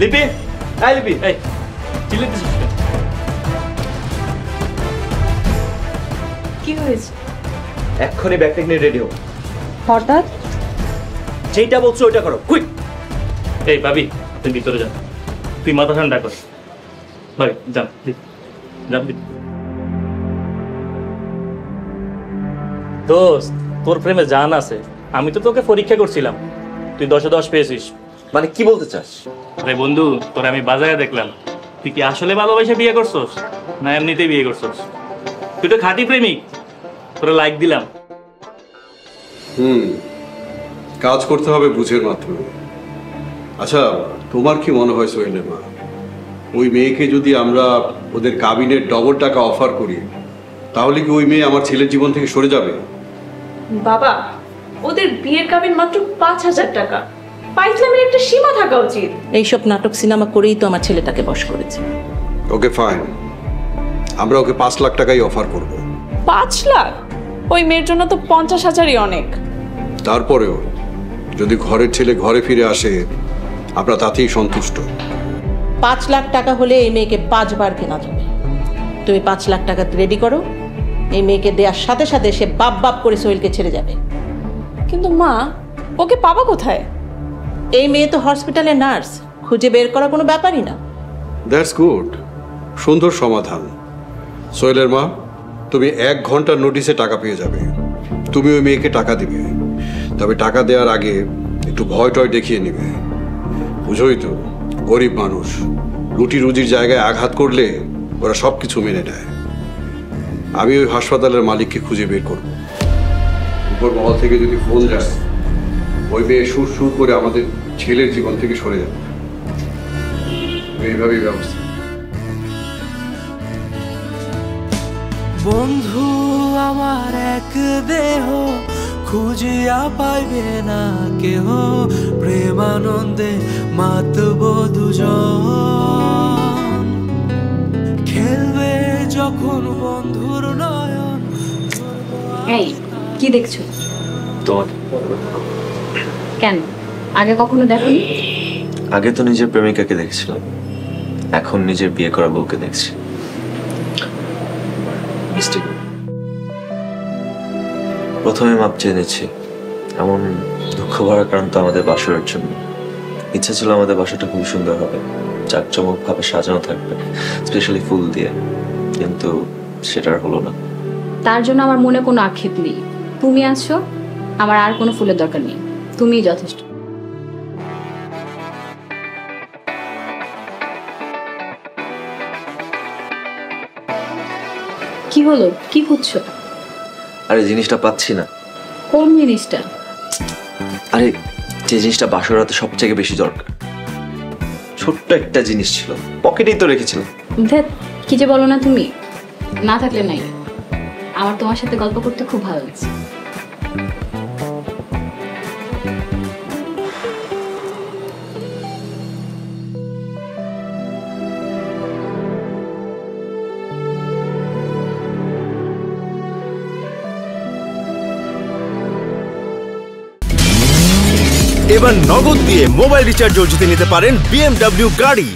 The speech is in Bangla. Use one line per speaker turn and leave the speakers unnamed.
লিপি, এই লিপি, এই চিল্লাতেছিস কেন?
কি হয়েছে?
এক্ষুনি ব্যাগ নিয়ে রেডি হও।
হঠাৎ?
যেটা বলছো ওইটা করো, কুইক। এই ভাবি, তুই ভিতরে যা, তুই মাথা ঠান্ডা কর। ভাবি যান, যান। দোস্ত, তোর প্রেমে জান আছে। আমি তো তোকে পরীক্ষা করছিলাম, তুই 10-এ 10 পেয়েছিস।
মানে কি বলতে চাস?
আরে বন্ধু, তোর আমি বাজারে দেখলাম, তুই কি আসলে ভালোবাসে বিয়ে করছস না এমনিতেই বিয়ে করছস? তুই তো খাঁটি প্রেমিক, তোরা লাইক দিলাম।
কাজ করতে হবে বুঝের মাধ্যমে। আচ্ছা, তোমার কি মনে হয় সোহেলের মা, ওই মেয়েকে যদি আমরা ওদের কাবিনের ডবল টাকা অফার করি, তাহলে কি ওই মেয়ে আমার ছেলের জীবন থেকে সরে যাবে?
বাবা, ওদের বিয়ের কাবিন মাত্র 5,000 টাকা। পাইজলামের একটা সীমা থাকা উচিত।
এইসব নাটক সিনেমা করেই তো আমার ছেলেটাকে বশ করেছে।
ওকে ফাইন, আমরা ওকে 5 লাখ টাকাই অফার করব।
5 লাখ? ওই মেয়ের জন্য তো 50,000ই অনেক।
তারপরেও যদি ঘরের ছেলে ঘরে ফিরে আসে, আমরা তাতেই সন্তুষ্ট।
5 লাখ টাকা হলে এই মেয়েকে 5 বার কেনা যাবে। তুমি 5 লাখ টাকা রেডি করো, এই মেয়েকে দেওয়ার সাথে সাথে সে বাপ বাপ করে সোহেলকে ছেড়ে যাবে।
কিন্তু মা, ওকে পাবা কোথায়?
এই মেয়ে তো হসপিটালে নার্স, খুঁজে বের করা কোনো ব্যাপারই না।
দ্যাটস গুড, সুন্দর সমাধান। সোহেলের মা, তুমি 1 ঘন্টার নোটিশে টাকা পেয়ে যাবে। তুমি ওই মেয়েকে টাকা দিবে, তবে টাকা দেওয়ার আগে একটু ভয় টয় দেখিয়ে নেবে। বুঝোই তো, গরিব মানুষ, রুটি রুজির জায়গায় আঘাত করলে ওরা সব কিছু মেনে নেয়। আমি ওই হাসপাতালের মালিককে খুঁজে বের করব। উপর মহল থেকে যদি ফোন যায়, ওই মেয়ে সুর সুর করে আমাদের ছেলের জীবন থেকে সরে যাবে। এইভাবেই ব্যবস্থা।
বন্ধু আমার এক দেহ, খুঁজিয়া পাইবে না কেহ, প্রেমানন্দে মাতব দুজন, খেলবে যখন বন্ধুর নয়ন।
এই কি দেখছো?
তোমার
কেন আগে কখনো দেখোনি?
আগে তো নিজের প্রেমিকাকে দেখছিলাম, এখন নিজের বিয়ে করা বউকে দেখছি। প্রথমে মাপ চেয়ে নিচ্ছি। এমন দুঃখ ভরার কারণ তো আমাদের বাসরের জন্য। ইচ্ছা ছিল আমাদের বাসাটা খুব সুন্দর হবে, জাঁকজমক ভাবে সাজানো থাকবে, স্পেশালি ফুল দিয়ে, কিন্তু সেটা আর হলো না।
তার জন্য আমার মনে কোনো আক্ষেপ নেই। তুমি আছো, আমার আর কোনো ফুলের দরকার নেই, তুমিই যথেষ্ট। কি হলো, কি খুঁজছো?
আরে জিনিসটা পাচ্ছি না।
কোন জিনিসটা?
আরে যে জিনিসটা বাসর রাতে সবথেকে বেশি দরকার, ছোট্ট একটা জিনিস ছিল, পকেটেই তো রেখেছিলাম।
ধ্যাৎ, কি যে বলো না তুমি। না থাকলে নাই, আমার তোমার সাথে গল্প করতে খুব ভালো লাগছে।
এবার নগদ দিয়ে মোবাইল রিচার্জও জিতে নিতে পারেন BMW গাড়ি।